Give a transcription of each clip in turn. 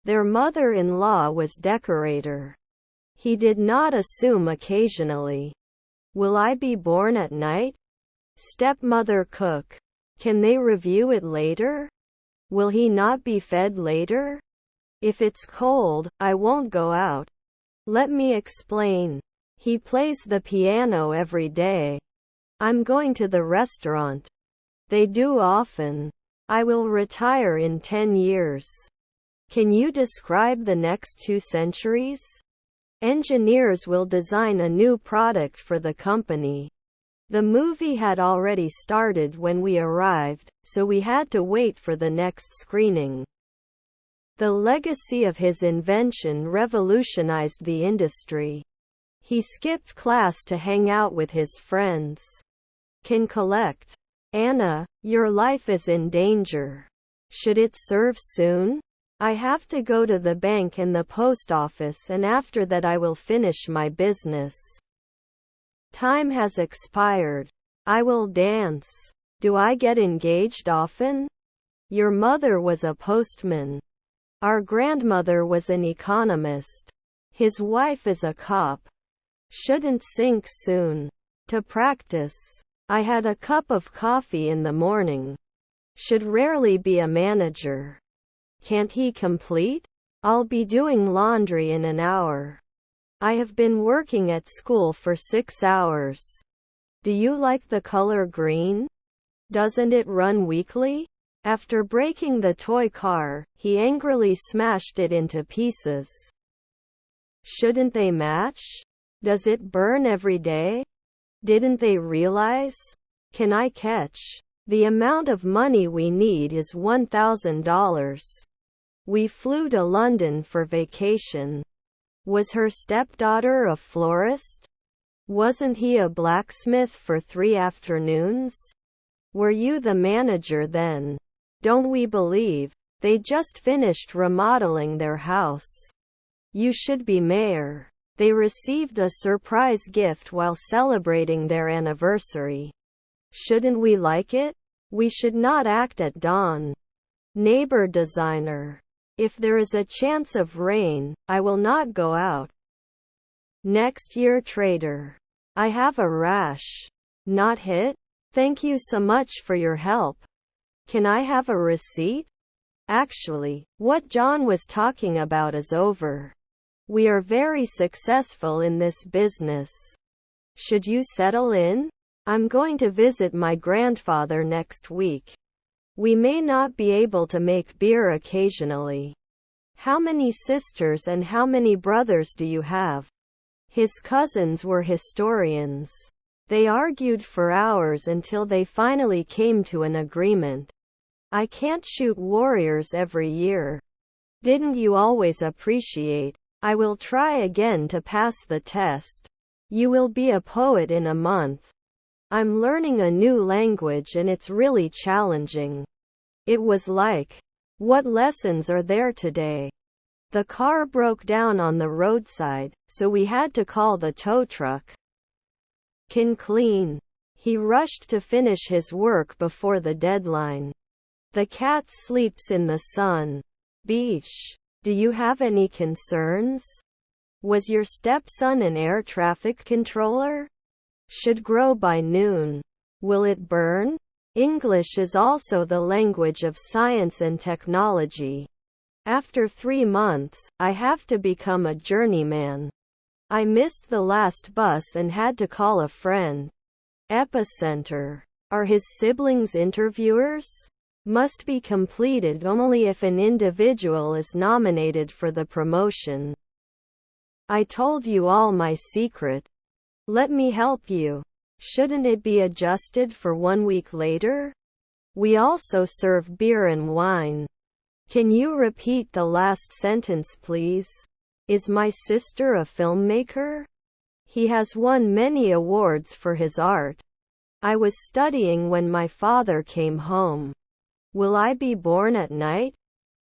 Their mother-in-law was decorator. He did not assume occasionally. Will I be born at night? Stepmother cook. Can they review it later? Will he not be fed later? If it's cold, I won't go out. Let me explain. He plays the piano every day. I'm going to the restaurant. They do often. I will retire in 10 years. Can you describe the next 2 centuries? Engineers will design a new product for the company. The movie had already started when we arrived, so we had to wait for the next screening. The legacy of his invention revolutionized the industry. He skipped class to hang out with his friends. Can collect. Anna, your life is in danger. Should it serve soon? I have to go to the bank and the post office, and after that I will finish my business. Time has expired. I will dance. Do I get engaged often? Your mother was a postman. Our grandmother was an economist. His wife is a cop. Shouldn't sink soon. To practice. I had a cup of coffee in the morning. Should rarely be a manager. Can't he complete? I'll be doing laundry in an hour. I have been working at school for 6 hours. Do you like the color green? Doesn't it run weakly? After breaking the toy car, he angrily smashed it into pieces. Shouldn't they match? Does it burn every day? Didn't they realize? Can I catch? The amount of money we need is $1,000. We flew to London for vacation. Was her stepdaughter a florist? Wasn't he a blacksmith for 3 afternoons? Were you the manager then? Don't we believe? They just finished remodeling their house. You should be mayor. They received a surprise gift while celebrating their anniversary. Shouldn't we like it? We should not act at dawn. Neighbor designer. If there is a chance of rain, I will not go out. Next year trader. I have a rash. Not hit? Thank you so much for your help. Can I have a receipt? Actually, what John was talking about is over. We are very successful in this business. Should you settle in? I'm going to visit my grandfather next week. We may not be able to make beer occasionally. How many sisters and how many brothers do you have? His cousins were historians. They argued for hours until they finally came to an agreement. I can't shoot warriors every year. Didn't you always appreciate? I will try again to pass the test. You will be a poet in a month. I'm learning a new language and it's really challenging. It was like, what lessons are there today? The car broke down on the roadside, so we had to call the tow truck. Can clean. He rushed to finish his work before the deadline. The cat sleeps in the sun. Beach. Do you have any concerns? Was your stepson an air traffic controller? Should grow by noon. Will it burn? English is also the language of science and technology. After 3 months, I have to become a journeyman. I missed the last bus and had to call a friend. Epicenter. Are his siblings interviewers? Must be completed only if an individual is nominated for the promotion. I told you all my secret. Let me help you. Shouldn't it be adjusted for 1 week later? We also serve beer and wine. Can you repeat the last sentence, please? Is my sister a filmmaker? He has won many awards for his art. I was studying when my father came home. Will I be born at night?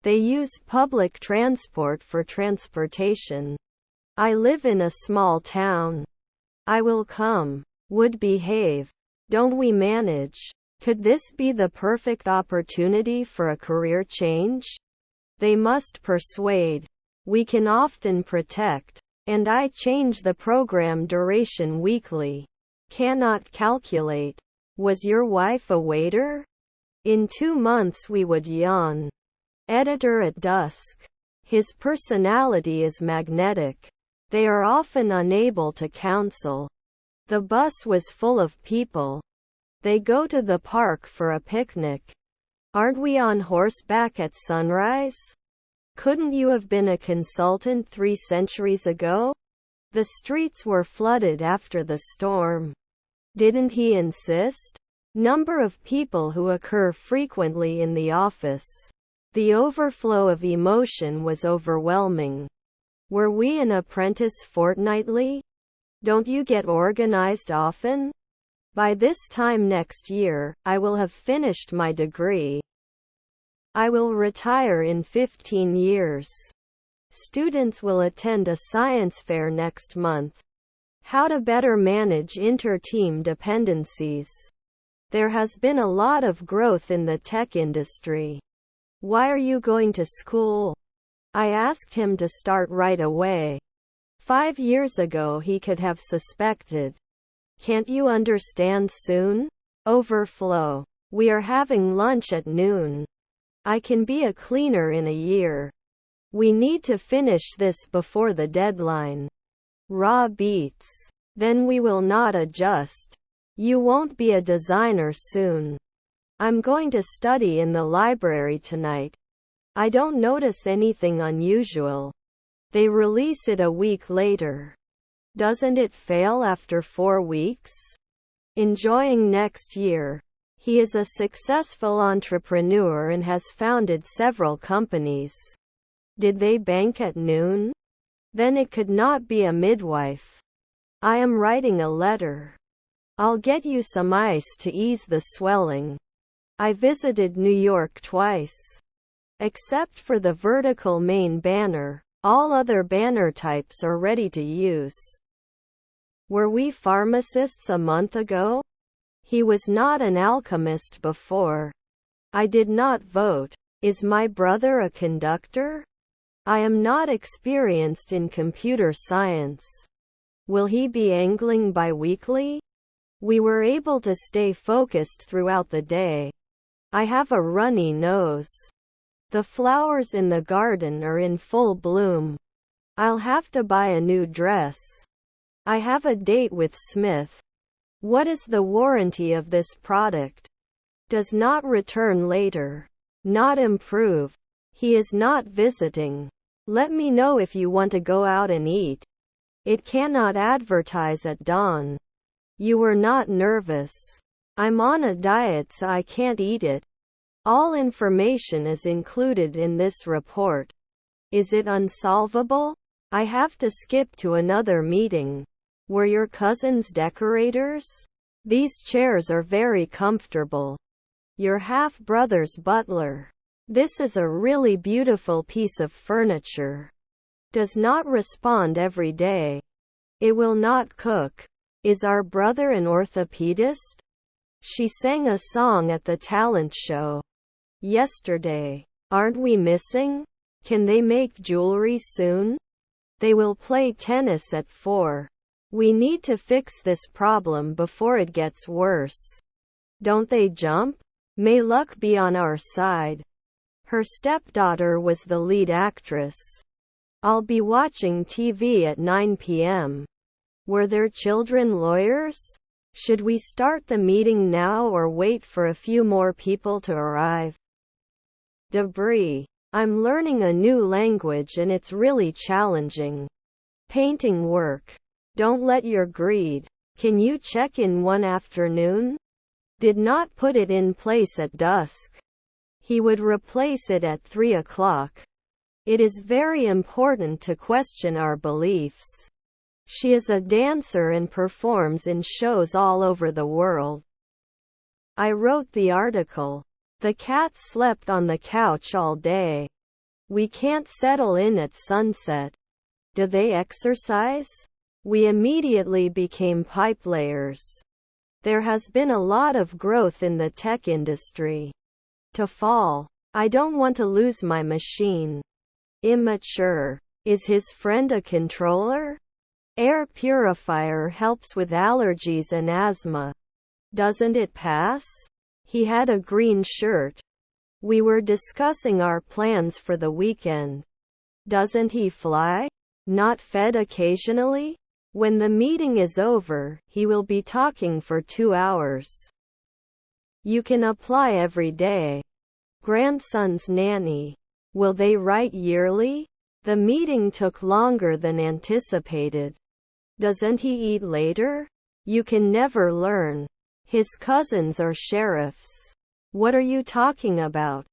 They use public transport for transportation. I live in a small town. I will come. Would behave. Don't we manage? Could this be the perfect opportunity for a career change? They must persuade. We can often protect. And I change the program duration weekly. Cannot calculate. Was your wife a waiter? In 2 months we would yawn. Editor at dusk. His personality is magnetic. They are often unable to counsel. The bus was full of people. They go to the park for a picnic. Aren't we on horseback at sunrise? Couldn't you have been a consultant 3 centuries ago? The streets were flooded after the storm. Didn't he insist? Number of people who occur frequently in the office. The overflow of emotion was overwhelming. Were we an apprentice fortnightly? Don't you get organized often? By this time next year, I will have finished my degree. I will retire in 15 years. Students will attend a science fair next month. How to better manage inter-team dependencies. There has been a lot of growth in the tech industry. Why are you going to school? I asked him to start right away. 5 years ago he could have suspected. Can't you understand soon? Overflow. We are having lunch at noon. I can be a cleaner in a year. We need to finish this before the deadline. Raw beats. Then we will not adjust. You won't be a designer soon. I'm going to study in the library tonight. I don't notice anything unusual. They release it a week later. Doesn't it fail after 4 weeks? Enjoying next year. He is a successful entrepreneur and has founded several companies. Did they bank at noon? Then it could not be a midwife. I am writing a letter. I'll get you some ice to ease the swelling. I visited New York twice. Except for the vertical main banner, all other banner types are ready to use. Were we pharmacists a month ago? He was not an alchemist before. I did not vote. Is my brother a conductor? I am not experienced in computer science. Will he be angling bi-weekly? We were able to stay focused throughout the day. I have a runny nose. The flowers in the garden are in full bloom. I'll have to buy a new dress. I have a date with Smith. What is the warranty of this product? Does not return later. Not improve. He is not visiting. Let me know if you want to go out and eat. It cannot advertise at dawn. You were not nervous. I'm on a diet so I can't eat it. All information is included in this report. Is it unsolvable? I have to skip to another meeting. Were your cousins decorators? These chairs are very comfortable. Your half-brother's butler. This is a really beautiful piece of furniture. Does not respond every day. It will not cook. Is our brother an orthopedist? She sang a song at the talent show yesterday. Aren't we missing? Can they make jewelry soon? They will play tennis at 4. We need to fix this problem before it gets worse. Don't they jump? May luck be on our side. Her stepdaughter was the lead actress. I'll be watching TV at 9 p.m. Were their children lawyers? Should we start the meeting now or wait for a few more people to arrive? Debris. I'm learning a new language and it's really challenging. Painting work. Don't let your greed. Can you check in one afternoon? Did not put it in place at dusk. He would replace it at 3 o'clock. It is very important to question our beliefs. She is a dancer and performs in shows all over the world. I wrote the article. The cat slept on the couch all day. We can't settle in at sunset. Do they exercise? We immediately became pipe layers. There has been a lot of growth in the tech industry. To fall. I don't want to lose my machine. Immature. Is his friend a controller? Air purifier helps with allergies and asthma. Doesn't it pass? He had a green shirt. We were discussing our plans for the weekend. Doesn't he fly? Not fed occasionally? When the meeting is over, he will be talking for 2 hours. You can apply every day. Grandson's nanny. Will they write yearly? The meeting took longer than anticipated. Doesn't he eat later? You can never learn. His cousins are sheriffs. What are you talking about?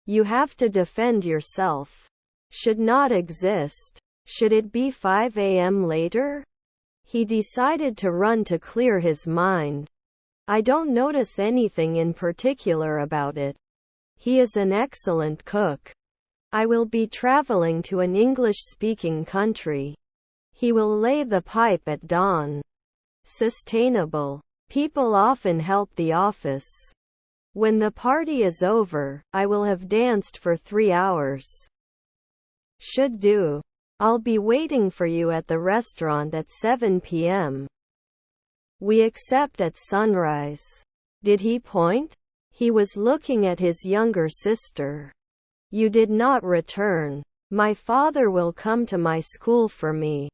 You have to defend yourself. Should not exist. Should it be 5 a.m. later? He decided to run to clear his mind. I don't notice anything in particular about it. He is an excellent cook. I will be traveling to an English-speaking country. He will lay the pipe at dawn. Sustainable. People often help the office. When the party is over, I will have danced for 3 hours. Should do. I'll be waiting for you at the restaurant at 7 p.m. We accept at sunrise. Did he point? He was looking at his younger sister. You did not return. My father will come to my school for me.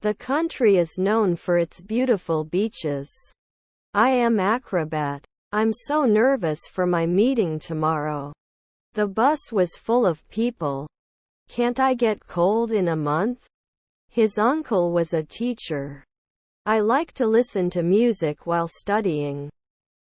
The country is known for its beautiful beaches. I am acrobat. I'm so nervous for my meeting tomorrow. The bus was full of people. Can't I get cold in a month? His uncle was a teacher. I like to listen to music while studying.